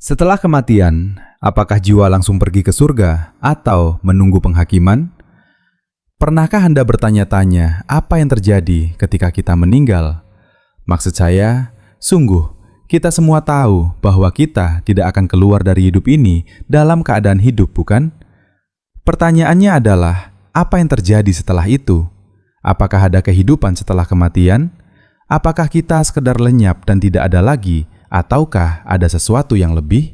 Setelah kematian, apakah jiwa langsung pergi ke surga atau menunggu penghakiman? Pernahkah Anda bertanya-tanya apa yang terjadi ketika kita meninggal? Maksud saya, sungguh, kita semua tahu bahwa kita tidak akan keluar dari hidup ini dalam keadaan hidup, bukan? Pertanyaannya adalah, apa yang terjadi setelah itu? Apakah ada kehidupan setelah kematian? Apakah kita sekedar lenyap dan tidak ada lagi? Ataukah ada sesuatu yang lebih?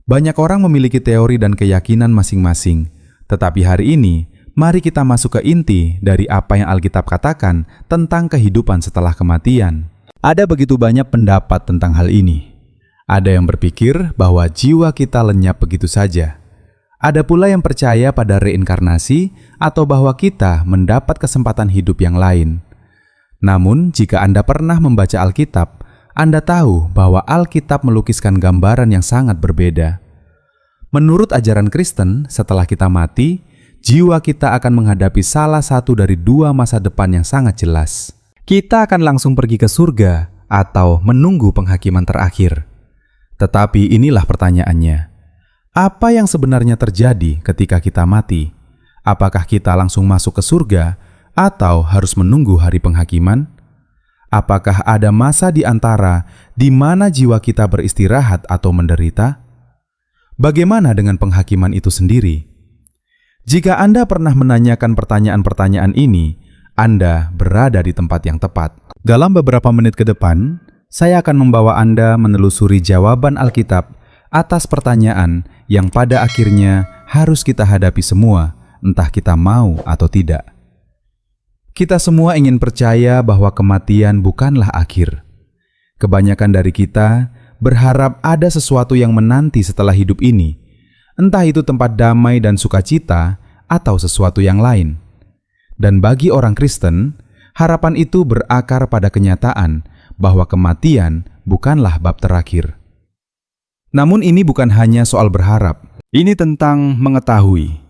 Banyak orang memiliki teori dan keyakinan masing-masing, tetapi hari ini, mari kita masuk ke inti dari apa yang Alkitab katakan tentang kehidupan setelah kematian. Ada begitu banyak pendapat tentang hal ini. Ada yang berpikir bahwa jiwa kita lenyap begitu saja. Ada pula yang percaya pada reinkarnasi atau bahwa kita mendapat kesempatan hidup yang lain. Namun, jika Anda pernah membaca Alkitab, Anda tahu bahwa Alkitab melukiskan gambaran yang sangat berbeda. Menurut ajaran Kristen, setelah kita mati, jiwa kita akan menghadapi salah satu dari dua masa depan yang sangat jelas. Kita akan langsung pergi ke surga atau menunggu penghakiman terakhir. Tetapi inilah pertanyaannya. Apa yang sebenarnya terjadi ketika kita mati? Apakah kita langsung masuk ke surga atau harus menunggu hari penghakiman? Apakah ada masa di antara di mana jiwa kita beristirahat atau menderita? Bagaimana dengan penghakiman itu sendiri? Jika Anda pernah menanyakan pertanyaan-pertanyaan ini, Anda berada di tempat yang tepat. Dalam beberapa menit ke depan, saya akan membawa Anda menelusuri jawaban Alkitab atas pertanyaan yang pada akhirnya harus kita hadapi semua, entah kita mau atau tidak. Kita semua ingin percaya bahwa kematian bukanlah akhir. Kebanyakan dari kita berharap ada sesuatu yang menanti setelah hidup ini, entah itu tempat damai dan sukacita atau sesuatu yang lain. Dan bagi orang Kristen, harapan itu berakar pada kenyataan bahwa kematian bukanlah bab terakhir. Namun ini bukan hanya soal berharap, ini tentang mengetahui.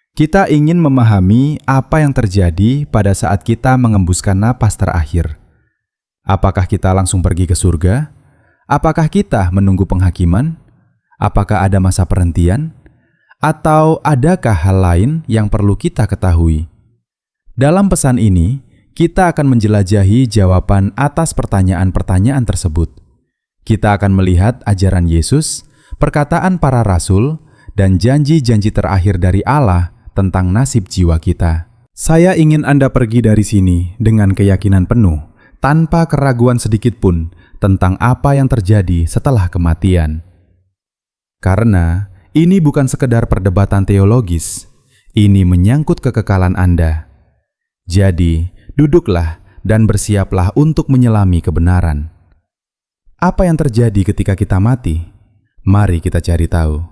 Kita ingin memahami apa yang terjadi pada saat kita mengembuskan napas terakhir. Apakah kita langsung pergi ke surga? Apakah kita menunggu penghakiman? Apakah ada masa perhentian? Atau adakah hal lain yang perlu kita ketahui? Dalam pesan ini, kita akan menjelajahi jawaban atas pertanyaan-pertanyaan tersebut. Kita akan melihat ajaran Yesus, perkataan para rasul, dan janji-janji terakhir dari Allah tentang nasib jiwa kita. Saya ingin Anda pergi dari sini dengan keyakinan penuh, tanpa keraguan sedikit pun tentang apa yang terjadi setelah kematian. Karena ini bukan sekedar perdebatan teologis, ini menyangkut kekekalan Anda. Jadi, duduklah dan bersiaplah untuk menyelami kebenaran. Apa yang terjadi ketika kita mati? Mari kita cari tahu.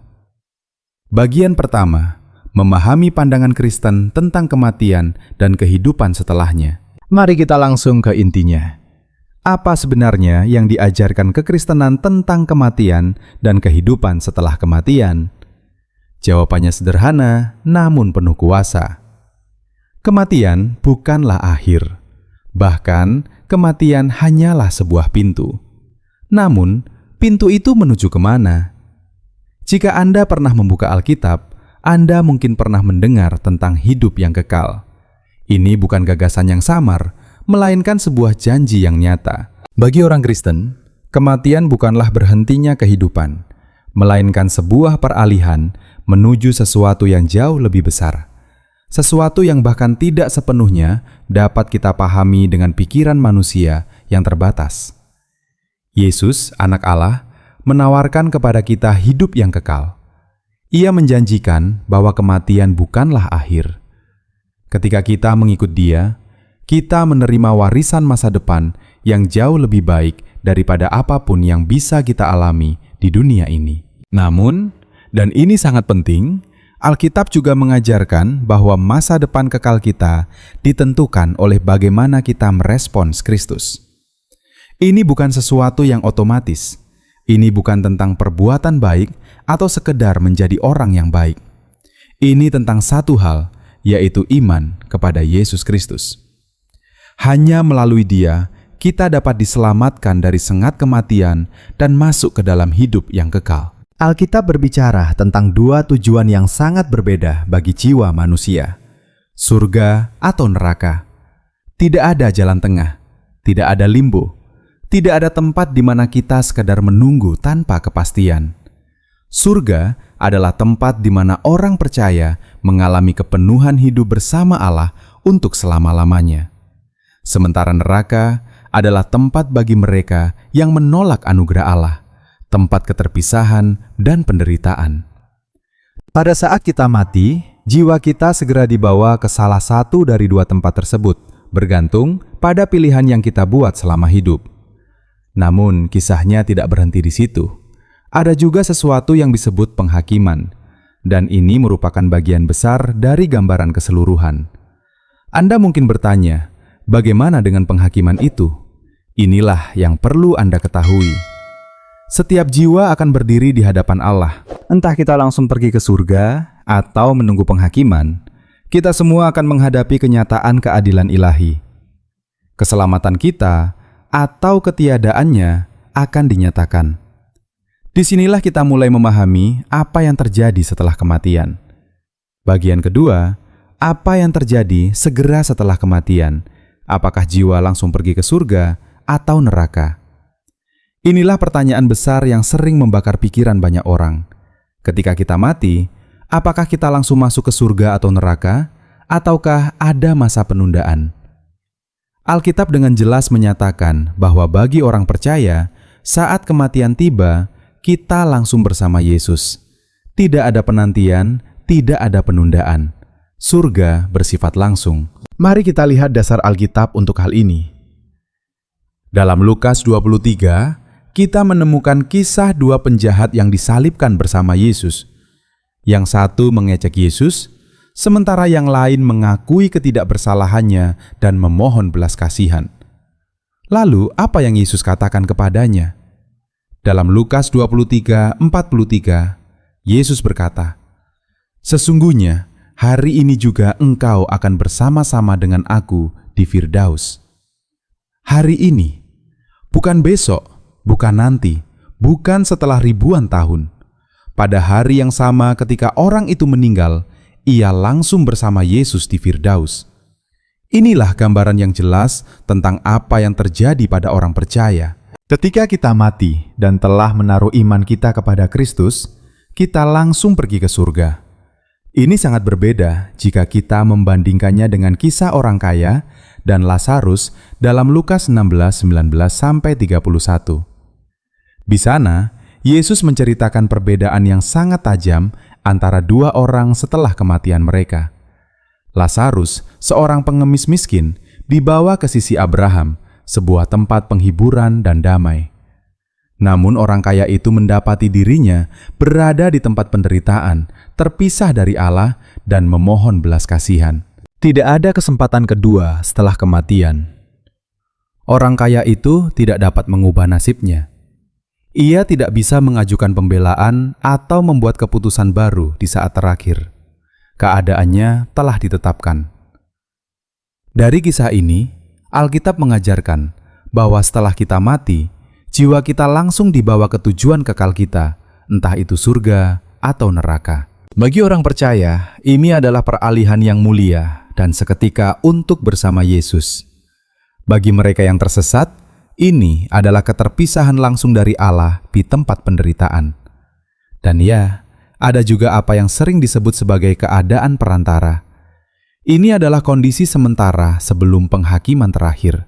Bagian pertama, memahami pandangan Kristen tentang kematian dan kehidupan setelahnya. Mari kita langsung ke intinya. Apa sebenarnya yang diajarkan kekristenan tentang kematian dan kehidupan setelah kematian? Jawabannya sederhana, namun penuh kuasa. Kematian bukanlah akhir. Bahkan, kematian hanyalah sebuah pintu. Namun, pintu itu menuju kemana? Jika Anda pernah membuka Alkitab, Anda mungkin pernah mendengar tentang hidup yang kekal. Ini bukan gagasan yang samar, melainkan sebuah janji yang nyata. Bagi orang Kristen, kematian bukanlah berhentinya kehidupan, melainkan sebuah peralihan menuju sesuatu yang jauh lebih besar. Sesuatu yang bahkan tidak sepenuhnya dapat kita pahami dengan pikiran manusia yang terbatas. Yesus, Anak Allah, menawarkan kepada kita hidup yang kekal. Ia menjanjikan bahwa kematian bukanlah akhir. Ketika kita mengikut Dia, kita menerima warisan masa depan yang jauh lebih baik daripada apapun yang bisa kita alami di dunia ini. Namun, dan ini sangat penting, Alkitab juga mengajarkan bahwa masa depan kekal kita ditentukan oleh bagaimana kita merespons Kristus. Ini bukan sesuatu yang otomatis. Ini bukan tentang perbuatan baik atau sekedar menjadi orang yang baik. Ini tentang satu hal, yaitu iman kepada Yesus Kristus. Hanya melalui Dia, kita dapat diselamatkan dari sengat kematian dan masuk ke dalam hidup yang kekal. Alkitab berbicara tentang dua tujuan yang sangat berbeda bagi jiwa manusia: surga atau neraka. Tidak ada jalan tengah, tidak ada limbo, tidak ada tempat di mana kita sekadar menunggu tanpa kepastian. Surga adalah tempat di mana orang percaya mengalami kepenuhan hidup bersama Allah untuk selama-lamanya. Sementara neraka adalah tempat bagi mereka yang menolak anugerah Allah, tempat keterpisahan dan penderitaan. Pada saat kita mati, jiwa kita segera dibawa ke salah satu dari dua tempat tersebut, bergantung pada pilihan yang kita buat selama hidup. Namun, kisahnya tidak berhenti di situ. Ada juga sesuatu yang disebut penghakiman, dan ini merupakan bagian besar dari gambaran keseluruhan. Anda mungkin bertanya, bagaimana dengan penghakiman itu? Inilah yang perlu Anda ketahui. Setiap jiwa akan berdiri di hadapan Allah. Entah kita langsung pergi ke surga atau menunggu penghakiman, kita semua akan menghadapi kenyataan keadilan ilahi. Keselamatan kita atau ketiadaannya akan dinyatakan. Disinilah kita mulai memahami apa yang terjadi setelah kematian. Bagian kedua, apa yang terjadi segera setelah kematian? Apakah jiwa langsung pergi ke surga atau neraka? Inilah pertanyaan besar yang sering membakar pikiran banyak orang. Ketika kita mati, apakah kita langsung masuk ke surga atau neraka, ataukah ada masa penundaan? Alkitab dengan jelas menyatakan bahwa bagi orang percaya, saat kematian tiba, kita langsung bersama Yesus. Tidak ada penantian, tidak ada penundaan. Surga bersifat langsung. Mari kita lihat dasar Alkitab untuk hal ini. Dalam Lukas 23, kita menemukan kisah dua penjahat yang disalibkan bersama Yesus. Yang satu mengejek Yesus, sementara yang lain mengakui ketidakbersalahannya dan memohon belas kasihan. Lalu, apa yang Yesus katakan kepadanya? Dalam Lukas 23:43, Yesus berkata, "Sesungguhnya, hari ini juga engkau akan bersama-sama dengan aku di Firdaus." Hari ini, bukan besok, bukan nanti, bukan setelah ribuan tahun. Pada hari yang sama ketika orang itu meninggal, ia langsung bersama Yesus di Firdaus. Inilah gambaran yang jelas tentang apa yang terjadi pada orang percaya. Ketika kita mati dan telah menaruh iman kita kepada Kristus, kita langsung pergi ke surga. Ini sangat berbeda jika kita membandingkannya dengan kisah orang kaya dan Lazarus dalam Lukas 16:19-31. Di sana, Yesus menceritakan perbedaan yang sangat tajam antara dua orang setelah kematian mereka. Lazarus, seorang pengemis miskin, dibawa ke sisi Abraham, sebuah tempat penghiburan dan damai. Namun orang kaya itu mendapati dirinya berada di tempat penderitaan, terpisah dari Allah dan memohon belas kasihan. Tidak ada kesempatan kedua setelah kematian. Orang kaya itu tidak dapat mengubah nasibnya. Ia tidak bisa mengajukan pembelaan atau membuat keputusan baru di saat terakhir. Keadaannya telah ditetapkan. Dari kisah ini, Alkitab mengajarkan bahwa setelah kita mati, jiwa kita langsung dibawa ke tujuan kekal kita, entah itu surga atau neraka. Bagi orang percaya, ini adalah peralihan yang mulia dan seketika untuk bersama Yesus. Bagi mereka yang tersesat, ini adalah keterpisahan langsung dari Allah di tempat penderitaan. Dan ya, ada juga apa yang sering disebut sebagai keadaan perantara. Ini adalah kondisi sementara sebelum penghakiman terakhir.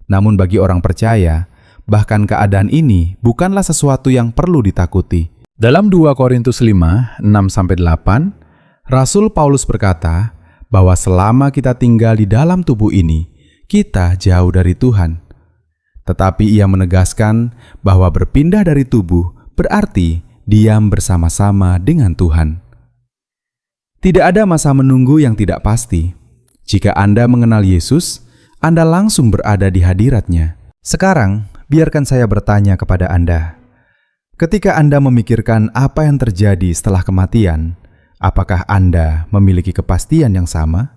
Namun bagi orang percaya, bahkan keadaan ini bukanlah sesuatu yang perlu ditakuti. Dalam 2 Korintus 5, 6-8, Rasul Paulus berkata bahwa selama kita tinggal di dalam tubuh ini, kita jauh dari Tuhan. Tetapi ia menegaskan bahwa berpindah dari tubuh berarti diam bersama-sama dengan Tuhan. Tidak ada masa menunggu yang tidak pasti. Jika Anda mengenal Yesus, Anda langsung berada di hadirat-Nya. Sekarang, biarkan saya bertanya kepada Anda. Ketika Anda memikirkan apa yang terjadi setelah kematian, apakah Anda memiliki kepastian yang sama?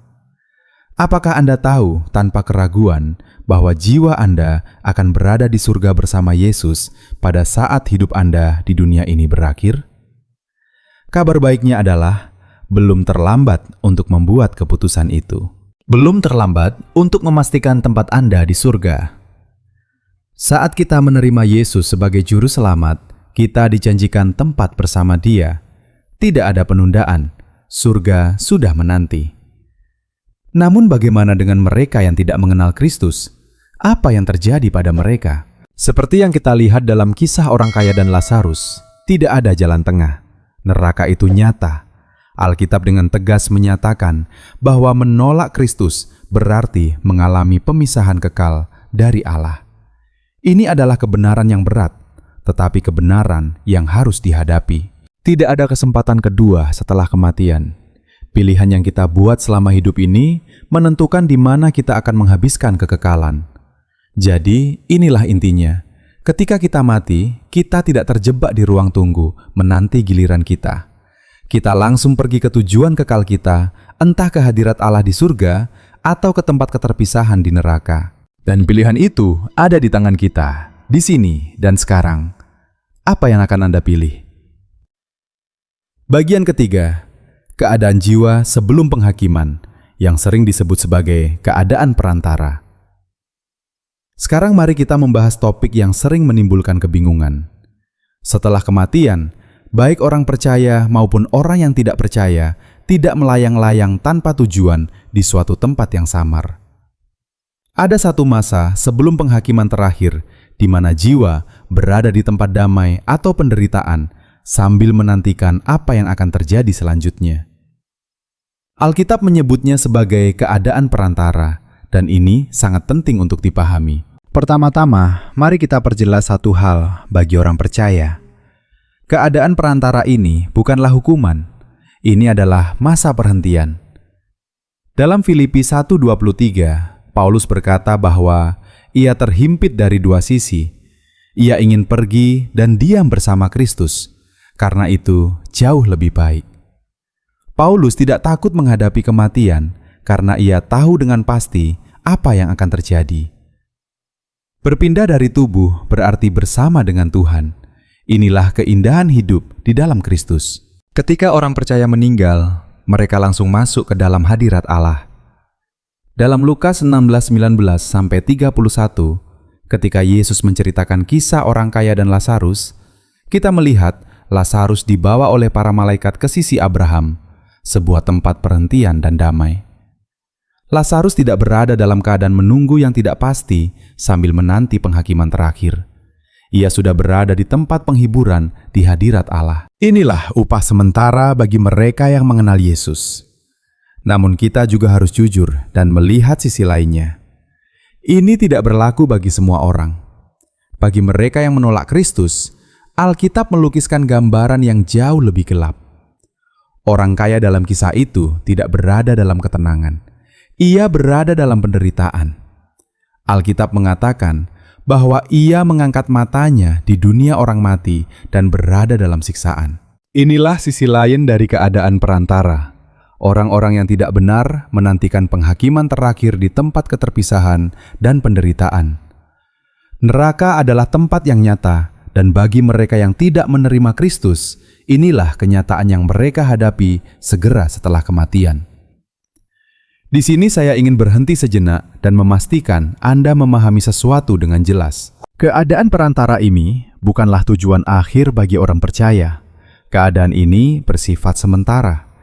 Apakah Anda tahu tanpa keraguan bahwa jiwa Anda akan berada di surga bersama Yesus pada saat hidup Anda di dunia ini berakhir? Kabar baiknya adalah belum terlambat untuk membuat keputusan itu. Belum terlambat untuk memastikan tempat Anda di surga. Saat kita menerima Yesus sebagai juru selamat, kita dijanjikan tempat bersama Dia. Tidak ada penundaan, surga sudah menanti. Namun bagaimana dengan mereka yang tidak mengenal Kristus? Apa yang terjadi pada mereka? Seperti yang kita lihat dalam kisah orang kaya dan Lazarus, tidak ada jalan tengah. Neraka itu nyata. Alkitab dengan tegas menyatakan bahwa menolak Kristus berarti mengalami pemisahan kekal dari Allah. Ini adalah kebenaran yang berat, tetapi kebenaran yang harus dihadapi. Tidak ada kesempatan kedua setelah kematian. Pilihan yang kita buat selama hidup ini menentukan di mana kita akan menghabiskan kekekalan. Jadi, inilah intinya. Ketika kita mati, kita tidak terjebak di ruang tunggu menanti giliran kita. Kita langsung pergi ke tujuan kekal kita, entah ke hadirat Allah di surga atau ke tempat keterpisahan di neraka. Dan pilihan itu ada di tangan kita, di sini dan sekarang. Apa yang akan Anda pilih? Bagian ketiga, keadaan jiwa sebelum penghakiman, yang sering disebut sebagai keadaan perantara. Sekarang mari kita membahas topik yang sering menimbulkan kebingungan. Setelah kematian, baik orang percaya maupun orang yang tidak percaya tidak melayang-layang tanpa tujuan di suatu tempat yang samar. Ada satu masa sebelum penghakiman terakhir di mana jiwa berada di tempat damai atau penderitaan sambil menantikan apa yang akan terjadi selanjutnya. Alkitab menyebutnya sebagai keadaan perantara, dan ini sangat penting untuk dipahami. Pertama-tama, mari kita perjelas satu hal bagi orang percaya. Keadaan perantara ini bukanlah hukuman. Ini adalah masa perhentian. Dalam Filipi 1:23, Paulus berkata bahwa ia terhimpit dari dua sisi. Ia ingin pergi dan diam bersama Kristus. Karena itu jauh lebih baik. Paulus tidak takut menghadapi kematian karena ia tahu dengan pasti apa yang akan terjadi. Berpindah dari tubuh berarti bersama dengan Tuhan. Inilah keindahan hidup di dalam Kristus. Ketika orang percaya meninggal, mereka langsung masuk ke dalam hadirat Allah. Dalam Lukas 16:19-31, ketika Yesus menceritakan kisah orang kaya dan Lazarus, kita melihat Lazarus dibawa oleh para malaikat ke sisi Abraham, sebuah tempat perhentian dan damai. Lazarus tidak berada dalam keadaan menunggu yang tidak pasti sambil menanti penghakiman terakhir. Ia sudah berada di tempat penghiburan di hadirat Allah. Inilah upah sementara bagi mereka yang mengenal Yesus. Namun kita juga harus jujur dan melihat sisi lainnya. Ini tidak berlaku bagi semua orang. Bagi mereka yang menolak Kristus, Alkitab melukiskan gambaran yang jauh lebih gelap. Orang kaya dalam kisah itu tidak berada dalam ketenangan. Ia berada dalam penderitaan. Alkitab mengatakan bahwa ia mengangkat matanya di dunia orang mati dan berada dalam siksaan. Inilah sisi lain dari keadaan perantara. Orang-orang yang tidak benar menantikan penghakiman terakhir di tempat keterpisahan dan penderitaan. Neraka adalah tempat yang nyata. Dan bagi mereka yang tidak menerima Kristus, inilah kenyataan yang mereka hadapi segera setelah kematian. Di sini saya ingin berhenti sejenak dan memastikan Anda memahami sesuatu dengan jelas. Keadaan perantara ini bukanlah tujuan akhir bagi orang percaya. Keadaan ini bersifat sementara.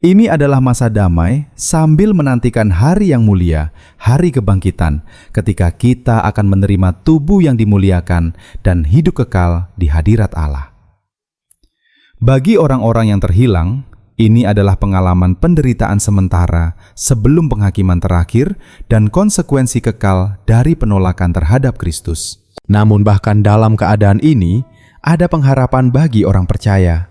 Ini adalah masa damai sambil menantikan hari yang mulia, hari kebangkitan, ketika kita akan menerima tubuh yang dimuliakan dan hidup kekal di hadirat Allah. Bagi orang-orang yang terhilang, ini adalah pengalaman penderitaan sementara sebelum penghakiman terakhir dan konsekuensi kekal dari penolakan terhadap Kristus. Namun bahkan dalam keadaan ini, ada pengharapan bagi orang percaya.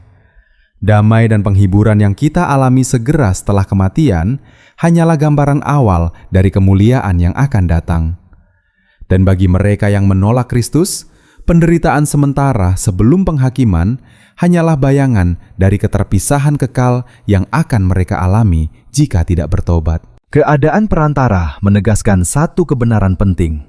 Damai dan penghiburan yang kita alami segera setelah kematian hanyalah gambaran awal dari kemuliaan yang akan datang. Dan bagi mereka yang menolak Kristus, penderitaan sementara sebelum penghakiman hanyalah bayangan dari keterpisahan kekal yang akan mereka alami jika tidak bertobat. Keadaan perantara menegaskan satu kebenaran penting.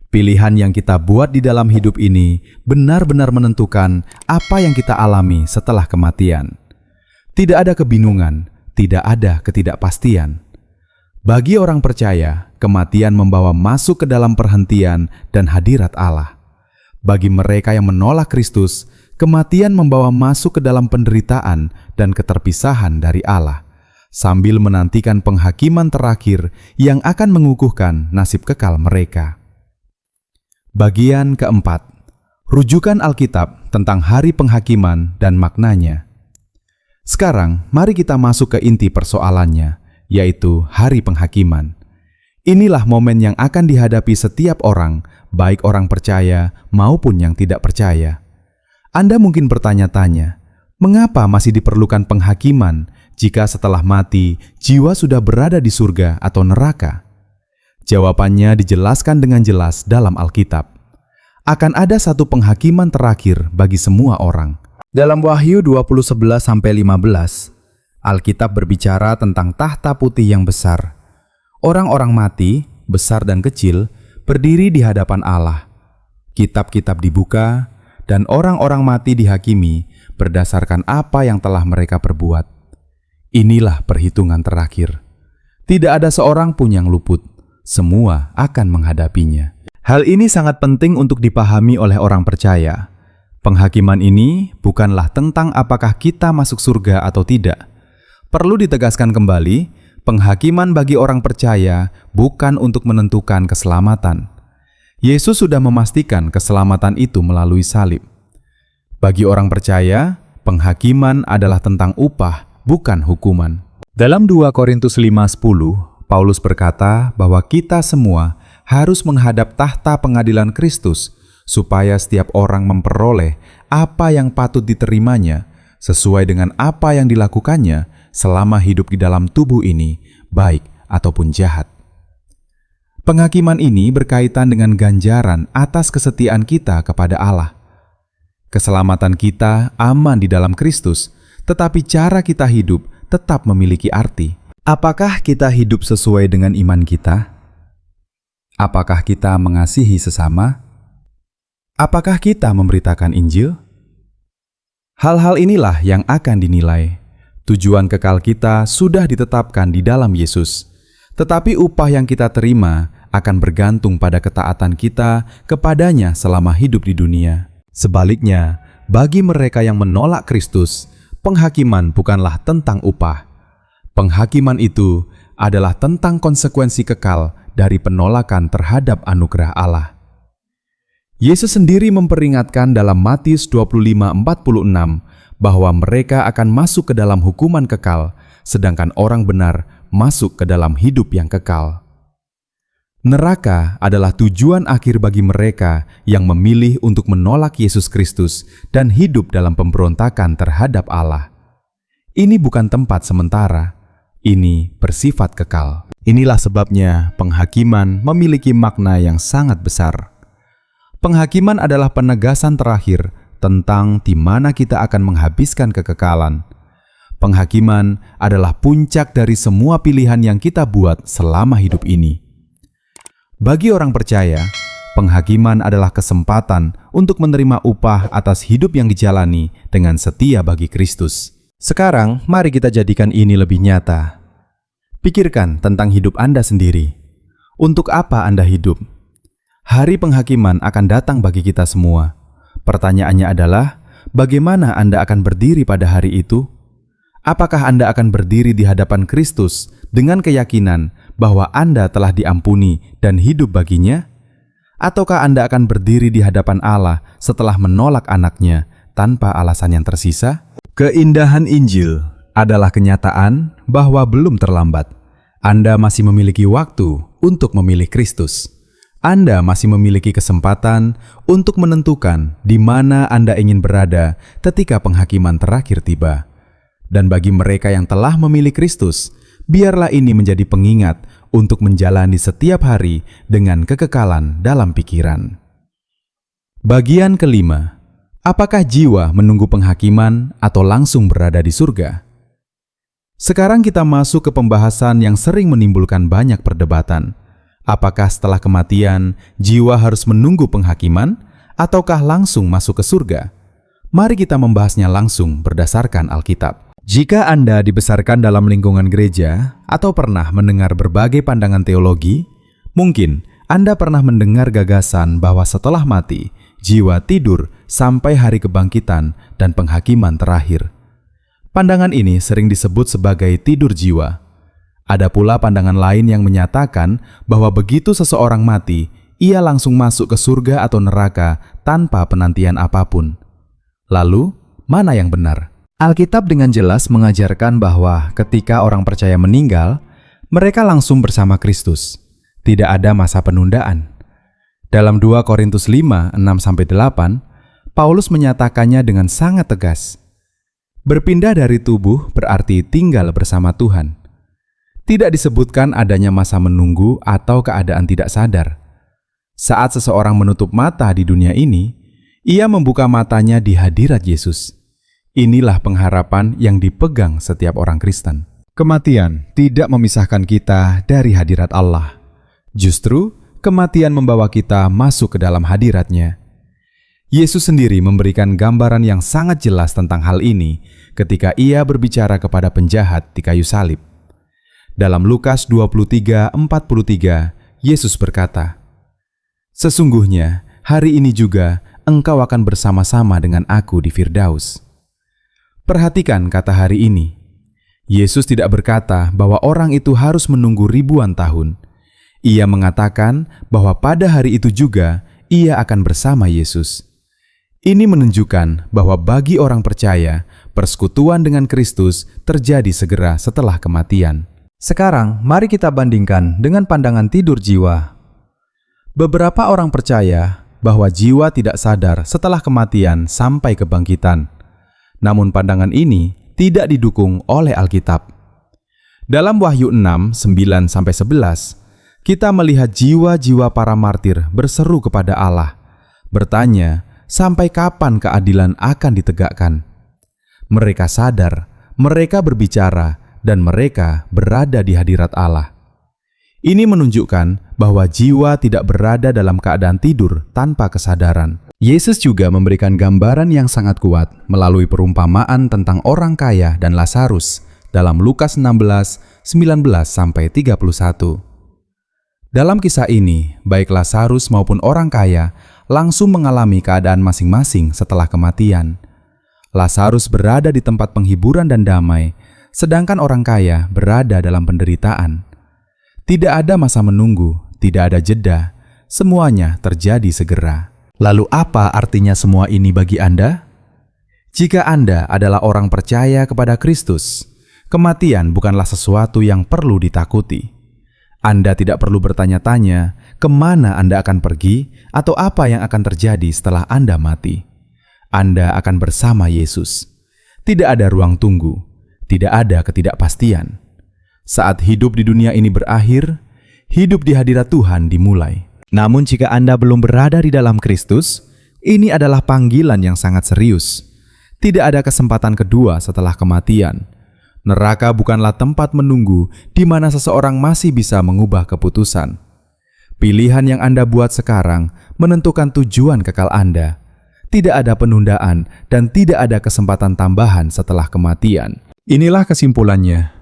Pilihan yang kita buat di dalam hidup ini benar-benar menentukan apa yang kita alami setelah kematian. Tidak ada kebingungan, tidak ada ketidakpastian. Bagi orang percaya, kematian membawa masuk ke dalam perhentian dan hadirat Allah. Bagi mereka yang menolak Kristus, kematian membawa masuk ke dalam penderitaan dan keterpisahan dari Allah, sambil menantikan penghakiman terakhir yang akan mengukuhkan nasib kekal mereka. Bagian keempat, rujukan Alkitab tentang hari penghakiman dan maknanya. Sekarang, mari kita masuk ke inti persoalannya, yaitu hari penghakiman. Inilah momen yang akan dihadapi setiap orang, baik orang percaya maupun yang tidak percaya. Anda mungkin bertanya-tanya, mengapa masih diperlukan penghakiman jika setelah mati, jiwa sudah berada di surga atau neraka? Jawabannya dijelaskan dengan jelas dalam Alkitab. Akan ada satu penghakiman terakhir bagi semua orang. Dalam Wahyu 20:11-15, Alkitab berbicara tentang tahta putih yang besar. Orang-orang mati, besar dan kecil, berdiri di hadapan Allah. Kitab-kitab dibuka, dan orang-orang mati dihakimi berdasarkan apa yang telah mereka perbuat. Inilah perhitungan terakhir. Tidak ada seorang pun yang luput. Semua akan menghadapinya. Hal ini sangat penting untuk dipahami oleh orang percaya. Penghakiman ini bukanlah tentang apakah kita masuk surga atau tidak. Perlu ditegaskan kembali, penghakiman bagi orang percaya bukan untuk menentukan keselamatan. Yesus sudah memastikan keselamatan itu melalui salib. Bagi orang percaya, penghakiman adalah tentang upah, bukan hukuman. Dalam 2 Korintus 5:10, Paulus berkata bahwa kita semua harus menghadap tahta pengadilan Kristus supaya setiap orang memperoleh apa yang patut diterimanya sesuai dengan apa yang dilakukannya selama hidup di dalam tubuh ini, baik ataupun jahat. Penghakiman ini berkaitan dengan ganjaran atas kesetiaan kita kepada Allah. Keselamatan kita aman di dalam Kristus, tetapi cara kita hidup tetap memiliki arti. Apakah kita hidup sesuai dengan iman kita? Apakah kita mengasihi sesama? Apakah kita memberitakan Injil? Hal-hal inilah yang akan dinilai. Tujuan kekal kita sudah ditetapkan di dalam Yesus, tetapi upah yang kita terima akan bergantung pada ketaatan kita kepadanya selama hidup di dunia. Sebaliknya, bagi mereka yang menolak Kristus, penghakiman bukanlah tentang upah. Penghakiman itu adalah tentang konsekuensi kekal dari penolakan terhadap anugerah Allah. Yesus sendiri memperingatkan dalam Matius 25:46 bahwa mereka akan masuk ke dalam hukuman kekal, sedangkan orang benar masuk ke dalam hidup yang kekal. Neraka adalah tujuan akhir bagi mereka yang memilih untuk menolak Yesus Kristus dan hidup dalam pemberontakan terhadap Allah. Ini bukan tempat sementara. Ini bersifat kekal. Inilah sebabnya penghakiman memiliki makna yang sangat besar. Penghakiman adalah penegasan terakhir tentang di mana kita akan menghabiskan kekekalan. Penghakiman adalah puncak dari semua pilihan yang kita buat selama hidup ini. Bagi orang percaya, penghakiman adalah kesempatan untuk menerima upah atas hidup yang dijalani dengan setia bagi Kristus. Sekarang, mari kita jadikan ini lebih nyata. Pikirkan tentang hidup Anda sendiri. Untuk apa Anda hidup? Hari penghakiman akan datang bagi kita semua. Pertanyaannya adalah, bagaimana Anda akan berdiri pada hari itu? Apakah Anda akan berdiri di hadapan Kristus dengan keyakinan bahwa Anda telah diampuni dan hidup baginya? Ataukah Anda akan berdiri di hadapan Allah setelah menolak anaknya tanpa alasan yang tersisa? Keindahan Injil adalah kenyataan bahwa belum terlambat. Anda masih memiliki waktu untuk memilih Kristus. Anda masih memiliki kesempatan untuk menentukan di mana Anda ingin berada ketika penghakiman terakhir tiba. Dan bagi mereka yang telah memilih Kristus, biarlah ini menjadi pengingat untuk menjalani setiap hari dengan kekekalan dalam pikiran. Bagian kelima. Apakah jiwa menunggu penghakiman atau langsung berada di surga? Sekarang kita masuk ke pembahasan yang sering menimbulkan banyak perdebatan. Apakah setelah kematian, jiwa harus menunggu penghakiman, ataukah langsung masuk ke surga? Mari kita membahasnya langsung berdasarkan Alkitab. Jika Anda dibesarkan dalam lingkungan gereja atau pernah mendengar berbagai pandangan teologi, mungkin Anda pernah mendengar gagasan bahwa setelah mati, jiwa tidur sampai hari kebangkitan dan penghakiman terakhir. Pandangan ini sering disebut sebagai tidur jiwa. Ada pula pandangan lain yang menyatakan bahwa begitu seseorang mati, ia langsung masuk ke surga atau neraka tanpa penantian apapun. Lalu, mana yang benar? Alkitab dengan jelas mengajarkan bahwa ketika orang percaya meninggal, mereka langsung bersama Kristus. Tidak ada masa penundaan. Dalam 2 Korintus 5, 6-8, Paulus menyatakannya dengan sangat tegas. Berpindah dari tubuh berarti tinggal bersama Tuhan. Tidak disebutkan adanya masa menunggu atau keadaan tidak sadar. Saat seseorang menutup mata di dunia ini, ia membuka matanya di hadirat Yesus. Inilah pengharapan yang dipegang setiap orang Kristen. Kematian tidak memisahkan kita dari hadirat Allah. Justru, kematian membawa kita masuk ke dalam hadirat-Nya. Yesus sendiri memberikan gambaran yang sangat jelas tentang hal ini ketika ia berbicara kepada penjahat di kayu salib. Dalam Lukas 23:43, Yesus berkata, "Sesungguhnya hari ini juga engkau akan bersama-sama dengan aku di Firdaus." Perhatikan kata hari ini. Yesus tidak berkata bahwa orang itu harus menunggu ribuan tahun. Ia mengatakan bahwa pada hari itu juga ia akan bersama Yesus. Ini menunjukkan bahwa bagi orang percaya, persekutuan dengan Kristus terjadi segera setelah kematian. Sekarang, mari kita bandingkan dengan pandangan tidur jiwa. Beberapa orang percaya bahwa jiwa tidak sadar setelah kematian sampai kebangkitan. Namun pandangan ini tidak didukung oleh Alkitab. Dalam Wahyu 6, 9-11, kita melihat jiwa-jiwa para martir berseru kepada Allah, bertanya, sampai kapan keadilan akan ditegakkan? Mereka sadar, mereka berbicara, dan mereka berada di hadirat Allah. Ini menunjukkan bahwa jiwa tidak berada dalam keadaan tidur tanpa kesadaran. Yesus juga memberikan gambaran yang sangat kuat melalui perumpamaan tentang orang kaya dan Lazarus dalam Lukas 16, 19-31. Dalam kisah ini, baik Lazarus maupun orang kaya langsung mengalami keadaan masing-masing setelah kematian. Lazarus berada di tempat penghiburan dan damai, sedangkan orang kaya berada dalam penderitaan. Tidak ada masa menunggu, tidak ada jeda, semuanya terjadi segera. Lalu apa artinya semua ini bagi Anda? Jika Anda adalah orang percaya kepada Kristus, kematian bukanlah sesuatu yang perlu ditakuti. Anda tidak perlu bertanya-tanya kemana Anda akan pergi atau apa yang akan terjadi setelah Anda mati. Anda akan bersama Yesus. Tidak ada ruang tunggu, tidak ada ketidakpastian. Saat hidup di dunia ini berakhir, hidup di hadirat Tuhan dimulai. Namun jika Anda belum berada di dalam Kristus, ini adalah panggilan yang sangat serius. Tidak ada kesempatan kedua setelah kematian. Neraka bukanlah tempat menunggu di mana seseorang masih bisa mengubah keputusan. Pilihan yang Anda buat sekarang menentukan tujuan kekal Anda. Tidak ada penundaan dan tidak ada kesempatan tambahan setelah kematian. Inilah kesimpulannya.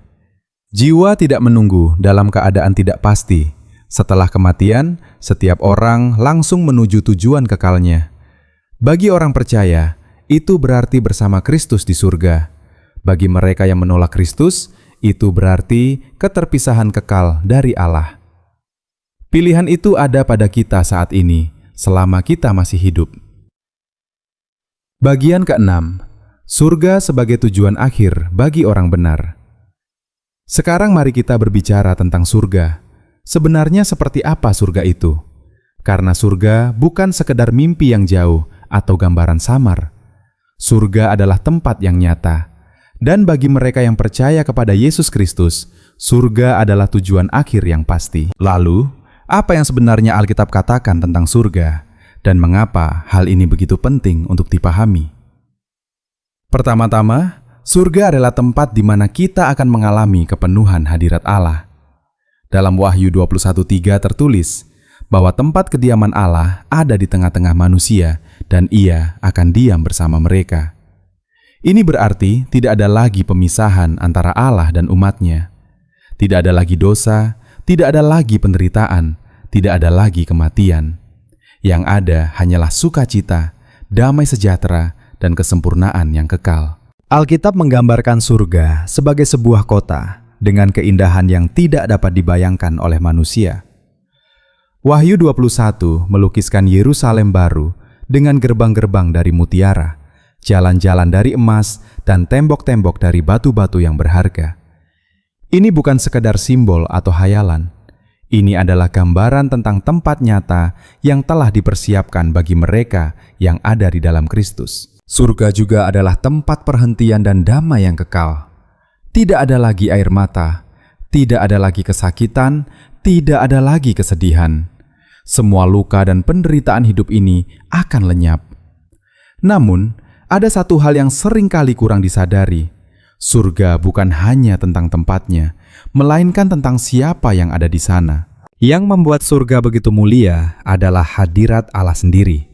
Jiwa tidak menunggu dalam keadaan tidak pasti. Setelah kematian, setiap orang langsung menuju tujuan kekalnya. Bagi orang percaya, itu berarti bersama Kristus di surga. Bagi mereka yang menolak Kristus, itu berarti keterpisahan kekal dari Allah. Pilihan itu ada pada kita saat ini, selama kita masih hidup. Bagian ke-6, surga sebagai tujuan akhir bagi orang benar. Sekarang mari kita berbicara tentang surga. Sebenarnya seperti apa surga itu? Karena surga bukan sekedar mimpi yang jauh atau gambaran samar. Surga adalah tempat yang nyata. Dan bagi mereka yang percaya kepada Yesus Kristus, surga adalah tujuan akhir yang pasti. Lalu, apa yang sebenarnya Alkitab katakan tentang surga? Dan mengapa hal ini begitu penting untuk dipahami? Pertama-tama, surga adalah tempat di mana kita akan mengalami kepenuhan hadirat Allah. Dalam Wahyu 21:3 tertulis bahwa tempat kediaman Allah ada di tengah-tengah manusia dan Ia akan diam bersama mereka. Ini berarti tidak ada lagi pemisahan antara Allah dan umatnya. Tidak ada lagi dosa, tidak ada lagi penderitaan, tidak ada lagi kematian. Yang ada hanyalah sukacita, damai sejahtera, dan kesempurnaan yang kekal. Alkitab menggambarkan surga sebagai sebuah kota dengan keindahan yang tidak dapat dibayangkan oleh manusia. Wahyu 21 melukiskan Yerusalem baru dengan gerbang-gerbang dari mutiara, jalan-jalan dari emas, dan tembok-tembok dari batu-batu yang berharga. Ini bukan sekadar simbol atau hayalan. Ini adalah gambaran tentang tempat nyata yang telah dipersiapkan bagi mereka yang ada di dalam Kristus. Surga juga adalah tempat perhentian dan damai yang kekal. Tidak ada lagi air mata, tidak ada lagi kesakitan, tidak ada lagi kesedihan. Semua luka dan penderitaan hidup ini akan lenyap. Namun, ada satu hal yang sering kali kurang disadari. Surga bukan hanya tentang tempatnya, melainkan tentang siapa yang ada di sana. Yang membuat surga begitu mulia adalah hadirat Allah sendiri.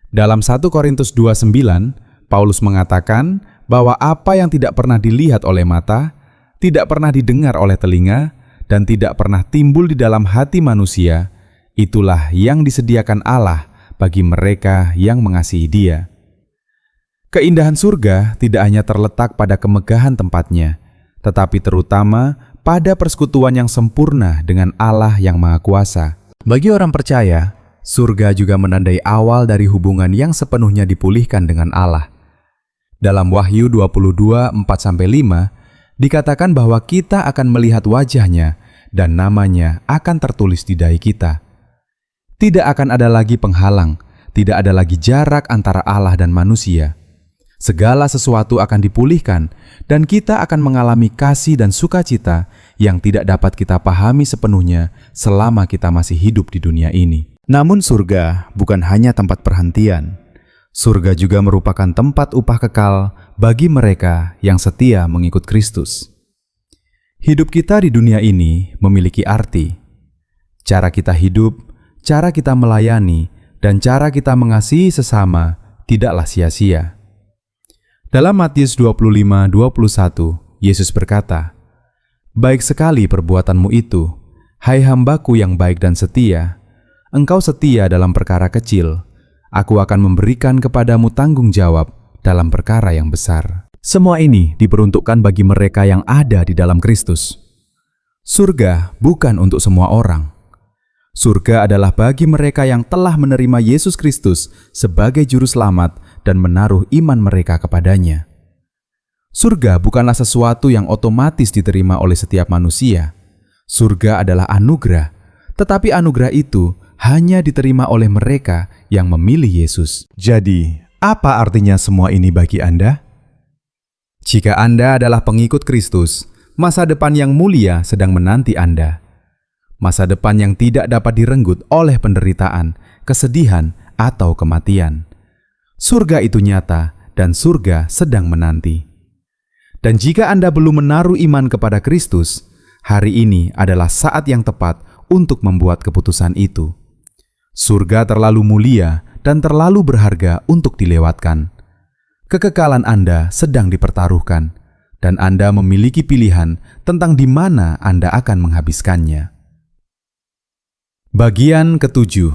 Dalam 1 Korintus 2:9, Paulus mengatakan bahwa apa yang tidak pernah dilihat oleh mata, tidak pernah didengar oleh telinga, dan tidak pernah timbul di dalam hati manusia, itulah yang disediakan Allah bagi mereka yang mengasihi Dia. Keindahan surga tidak hanya terletak pada kemegahan tempatnya, tetapi terutama pada persekutuan yang sempurna dengan Allah yang Maha Kuasa. Bagi orang percaya, surga juga menandai awal dari hubungan yang sepenuhnya dipulihkan dengan Allah. Dalam Wahyu 22:4-5, dikatakan bahwa kita akan melihat wajahnya dan namanya akan tertulis di dahi kita. Tidak akan ada lagi penghalang, tidak ada lagi jarak antara Allah dan manusia. Segala sesuatu akan dipulihkan, dan kita akan mengalami kasih dan sukacita yang tidak dapat kita pahami sepenuhnya selama kita masih hidup di dunia ini. Namun surga bukan hanya tempat perhentian. Surga juga merupakan tempat upah kekal bagi mereka yang setia mengikut Kristus. Hidup kita di dunia ini memiliki arti. Cara kita hidup, cara kita melayani, dan cara kita mengasihi sesama tidaklah sia-sia. Dalam Matius 25:21, Yesus berkata, "Baik sekali perbuatanmu itu, hai hambaku yang baik dan setia. Engkau setia dalam perkara kecil, aku akan memberikan kepadamu tanggung jawab dalam perkara yang besar." Semua ini diperuntukkan bagi mereka yang ada di dalam Kristus. Surga bukan untuk semua orang. Surga adalah bagi mereka yang telah menerima Yesus Kristus sebagai juru selamat dan menaruh iman mereka kepadanya. Surga bukanlah sesuatu yang otomatis diterima oleh setiap manusia. Surga adalah anugerah, tetapi anugerah itu hanya diterima oleh mereka yang memilih Yesus. Jadi, apa artinya semua ini bagi Anda? Jika Anda adalah pengikut Kristus, masa depan yang mulia sedang menanti Anda. Masa depan yang tidak dapat direnggut oleh penderitaan, kesedihan, atau kematian. Surga itu nyata dan surga sedang menanti. Dan jika Anda belum menaruh iman kepada Kristus, hari ini adalah saat yang tepat untuk membuat keputusan itu. Surga terlalu mulia dan terlalu berharga untuk dilewatkan. Kekekalan Anda sedang dipertaruhkan, dan Anda memiliki pilihan tentang di mana Anda akan menghabiskannya. Bagian ke-7,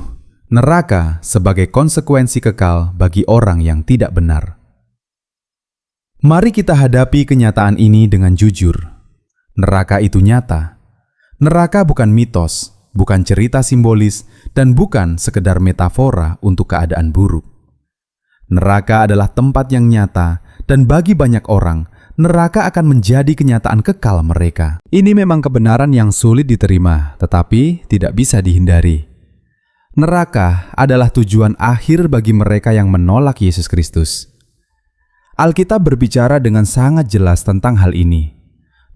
neraka sebagai konsekuensi kekal bagi orang yang tidak benar. Mari kita hadapi kenyataan ini dengan jujur. Neraka itu nyata. Neraka bukan mitos, bukan cerita simbolis, dan bukan sekedar metafora untuk keadaan buruk. Neraka adalah tempat yang nyata, dan bagi banyak orang, neraka akan menjadi kenyataan kekal mereka. Ini memang kebenaran yang sulit diterima, tetapi tidak bisa dihindari. Neraka adalah tujuan akhir bagi mereka yang menolak Yesus Kristus. Alkitab berbicara dengan sangat jelas tentang hal ini.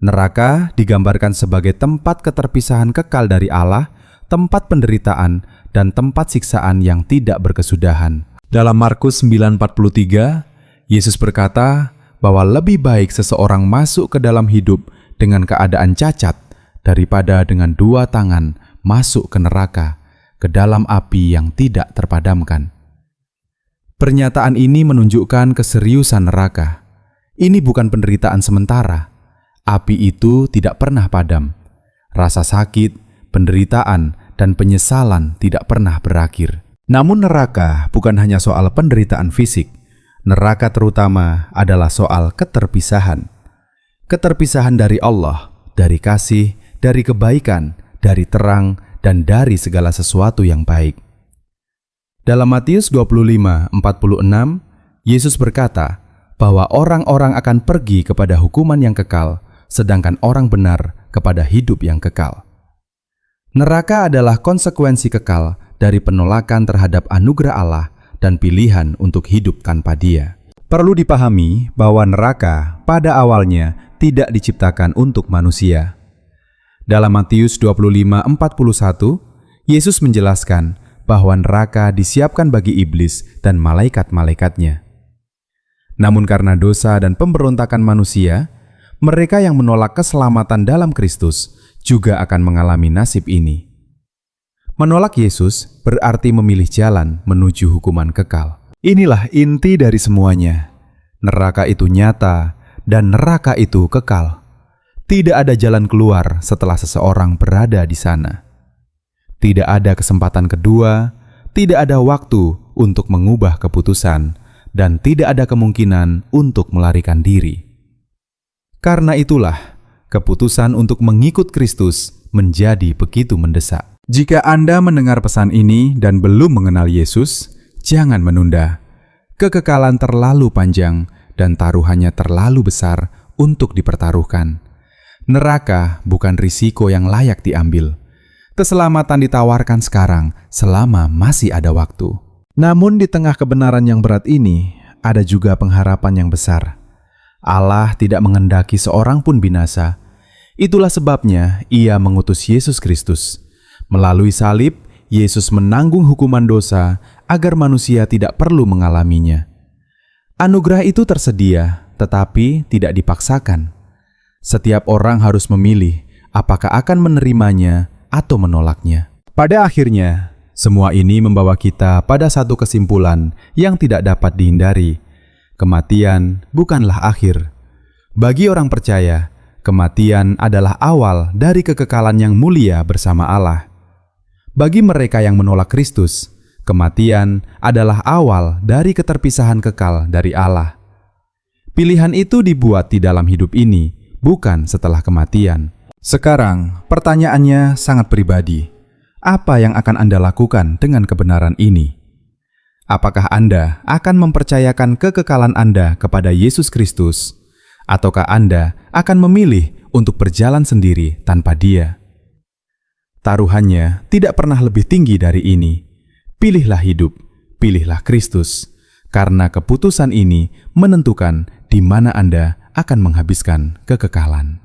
Neraka digambarkan sebagai tempat keterpisahan kekal dari Allah, tempat penderitaan, dan tempat siksaan yang tidak berkesudahan. Dalam Markus 9:43, Yesus berkata bahwa lebih baik seseorang masuk ke dalam hidup dengan keadaan cacat daripada dengan dua tangan masuk ke neraka, ke dalam api yang tidak terpadamkan. Pernyataan ini menunjukkan keseriusan neraka. Ini bukan penderitaan sementara. Api itu tidak pernah padam. Rasa sakit, penderitaan, dan penyesalan tidak pernah berakhir. Namun neraka bukan hanya soal penderitaan fisik. Neraka terutama adalah soal keterpisahan. Keterpisahan dari Allah, dari kasih, dari kebaikan, dari terang, dan dari segala sesuatu yang baik. Dalam Matius 25:46, Yesus berkata bahwa orang-orang akan pergi kepada hukuman yang kekal, sedangkan orang benar kepada hidup yang kekal. Neraka adalah konsekuensi kekal dari penolakan terhadap anugerah Allah dan pilihan untuk hidup tanpa Dia. Perlu dipahami bahwa neraka pada awalnya tidak diciptakan untuk manusia. Dalam Matius 25:41, Yesus menjelaskan bahwa neraka disiapkan bagi iblis dan malaikat-malaikatnya. Namun karena dosa dan pemberontakan manusia, mereka yang menolak keselamatan dalam Kristus juga akan mengalami nasib ini. Menolak Yesus berarti memilih jalan menuju hukuman kekal. Inilah inti dari semuanya. Neraka itu nyata dan neraka itu kekal. Tidak ada jalan keluar setelah seseorang berada di sana. Tidak ada kesempatan kedua, tidak ada waktu untuk mengubah keputusan, dan tidak ada kemungkinan untuk melarikan diri. Karena itulah, keputusan untuk mengikut Kristus menjadi begitu mendesak. Jika Anda mendengar pesan ini dan belum mengenal Yesus, jangan menunda. Kekekalan terlalu panjang dan taruhannya terlalu besar untuk dipertaruhkan. Neraka bukan risiko yang layak diambil. Keselamatan ditawarkan sekarang selama masih ada waktu. Namun di tengah kebenaran yang berat ini, ada juga pengharapan yang besar. Allah tidak menghendaki seorang pun binasa. Itulah sebabnya Ia mengutus Yesus Kristus. Melalui salib, Yesus menanggung hukuman dosa agar manusia tidak perlu mengalaminya. Anugerah itu tersedia, tetapi tidak dipaksakan. Setiap orang harus memilih apakah akan menerimanya atau menolaknya. Pada akhirnya, semua ini membawa kita pada satu kesimpulan yang tidak dapat dihindari. Kematian bukanlah akhir. Bagi orang percaya, kematian adalah awal dari kekekalan yang mulia bersama Allah. Bagi mereka yang menolak Kristus, kematian adalah awal dari keterpisahan kekal dari Allah. Pilihan itu dibuat di dalam hidup ini, bukan setelah kematian. Sekarang, pertanyaannya sangat pribadi. Apa yang akan Anda lakukan dengan kebenaran ini? Apakah Anda akan mempercayakan kekekalan Anda kepada Yesus Kristus? Ataukah Anda akan memilih untuk berjalan sendiri tanpa Dia? Taruhannya tidak pernah lebih tinggi dari ini. Pilihlah hidup, pilihlah Kristus, karena keputusan ini menentukan di mana Anda akan menghabiskan kekekalan.